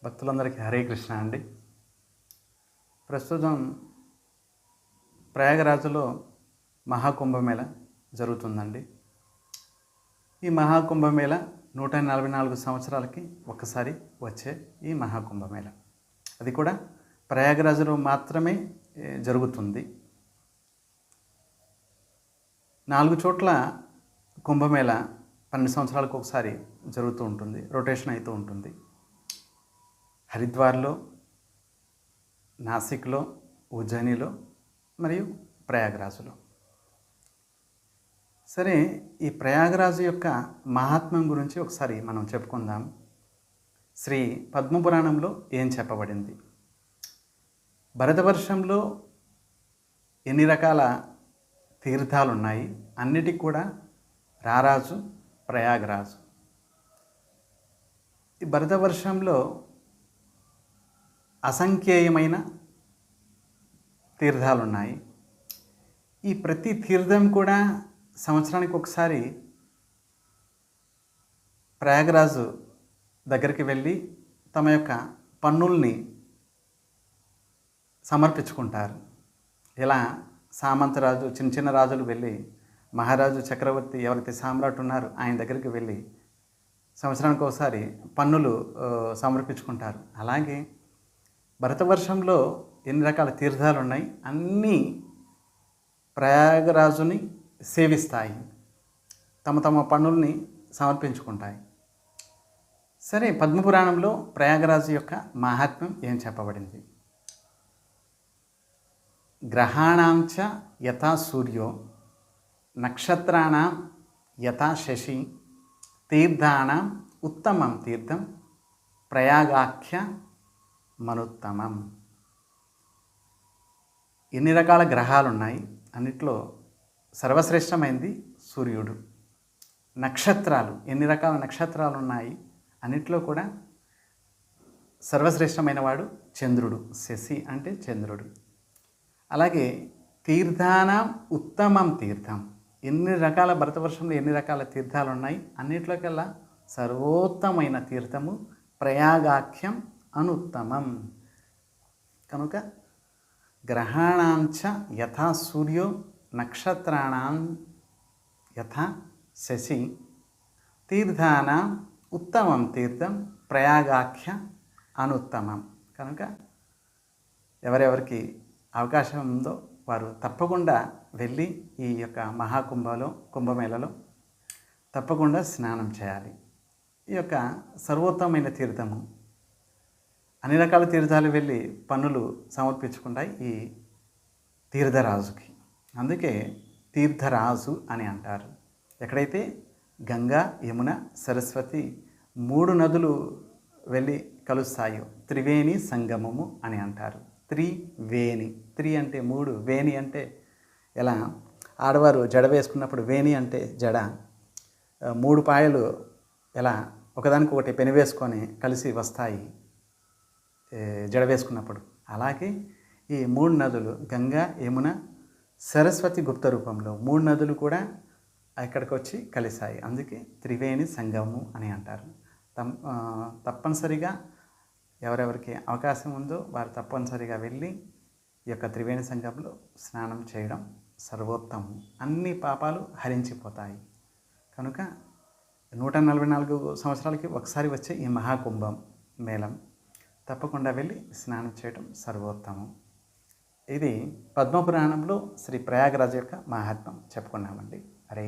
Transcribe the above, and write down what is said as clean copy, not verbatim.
భక్తులందరికీ హరే కృష్ణ అండి. ప్రస్తుతం ప్రయాగరాజులో మహాకుంభమేళ జరుగుతుందండి. ఈ మహాకుంభమేళ 144 సంవత్సరాలకి ఒక్కసారి వచ్చే ఈ మహాకుంభమేళ, అది కూడా ప్రయాగరాజులో మాత్రమే జరుగుతుంది. 4 చోట్ల కుంభమేళ 12 సంవత్సరాలకు ఒకసారి జరుగుతూ ఉంటుంది, రొటేషన్ అవుతూ ఉంటుంది. హరిద్వార్లో, నాసిక్లో, ఉజ్జయినిలో మరియు ప్రయాగరాజులో. సరే, ఈ ప్రయాగరాజు యొక్క మహాత్మ్యం గురించి ఒకసారి మనం చెప్పుకుందాం. శ్రీ పద్మపురాణంలో ఏం చెప్పబడింది, భరతవర్షంలో ఎన్ని రకాల తీర్థాలు ఉన్నాయి, అన్నిటికి కూడా రారాజు ప్రయాగరాజు. ఈ భరతవర్షంలో అసంఖ్యేయమైన తీర్థాలు ఉన్నాయి. ఈ ప్రతి తీర్థం కూడా సంవత్సరానికి ఒకసారి ప్రయాగరాజు దగ్గరికి వెళ్ళి తమ యొక్క పన్నుల్ని సమర్పించుకుంటారు. ఇలా సామంతరాజు, చిన్న చిన్న రాజులు వెళ్ళి మహారాజు, చక్రవర్తి, ఎవరైతే సామ్రాట్ ఉన్నారో ఆయన దగ్గరికి వెళ్ళి సంవత్సరానికి ఒకసారి పన్నులు సమర్పించుకుంటారు. అలాగే భరతవర్షంలో ఎన్ని రకాల తీర్థాలు ఉన్నాయి, అన్నీ ప్రయాగరాజుని సేవిస్తాయి, తమ తమ పన్నుల్ని సమర్పించుకుంటాయి. సరే, పద్మపురాణంలో ప్రయాగరాజు యొక్క మహాత్మ్యం ఏం చెప్పబడింది, గ్రహాణాంచ యథా సూర్యో నక్షత్రాణం యథా శశి తీర్థానాం ఉత్తమం తీర్థం ప్రయాగాఖ్య మనుత్తమం. ఎన్ని రకాల గ్రహాలు ఉన్నాయి, అన్నిట్లో సర్వశ్రేష్టమైంది సూర్యుడు. నక్షత్రాలు, ఎన్ని రకాల నక్షత్రాలు ఉన్నాయి, అన్నిట్లో కూడా సర్వశ్రేష్టమైన వాడు చంద్రుడు. శశి అంటే చంద్రుడు. అలాగే తీర్థానాం ఉత్తమం తీర్థం, ఎన్ని రకాల భరతవర్షంలో ఎన్ని రకాల తీర్థాలు ఉన్నాయి, అన్నిట్లోకెల్లా సర్వోత్తమైన తీర్థము ప్రయాగాఖ్యం అనుత్తమం. కనుక గ్రహాణాంచ యథా సూర్యో నక్షత్రాణం యథా శశి తీర్థానాం ఉత్తమం తీర్థం ప్రయాగాఖ్య అనుత్తమం. కనుక ఎవరెవరికి అవకాశం ఉందో వారు తప్పకుండా వెళ్ళి ఈ యొక్క కుంభమేళలో తప్పకుండా స్నానం చేయాలి. ఈ యొక్క సర్వోత్తమైన తీర్థము, అన్ని రకాల తీర్థాలు వెళ్ళి పన్నులు సమర్పించుకుంటాయి ఈ తీర్థరాజుకి. అందుకే తీర్థరాజు అని అంటారు. ఎక్కడైతే గంగా, యమున, సరస్వతి 3 నదులు వెళ్ళి కలుస్తాయో త్రివేణి సంగమము అని అంటారు. త్రివేణి, త్రి అంటే 3, వేణి అంటే ఎలా ఆడవారు జడ వేసుకున్నప్పుడు వేణి అంటే జడ, 3 పాయలు ఎలా ఒకదానికొకటి పెనివేసుకొని కలిసి వస్తాయి జడ వేసుకున్నప్పుడు. అలాగే ఈ 3 నదులు గంగా, యమున, సరస్వతి గుప్త రూపంలో 3 నదులు కూడా ఇక్కడికి వచ్చి కలిశాయి. అందుకే త్రివేణి సంగమము అని అంటారు. తప్పనిసరిగా ఎవరెవరికి అవకాశం ఉందో వారు తప్పనిసరిగా వెళ్ళి ఈ యొక్క త్రివేణి సంగమంలో స్నానం చేయడం సర్వోత్తమం. అన్ని పాపాలు హరించిపోతాయి. కనుక 144 సంవత్సరాలకి ఒకసారి వచ్చే ఈ మహాకుంభం మేళం తప్పకుండా వెళ్ళి స్నానం చేయడం సర్వోత్తమం. ఇది పద్మపురాణంలో శ్రీ ప్రయాగరాజు యొక్క మహాత్మ్యం చెప్పుకున్నామండి. హరే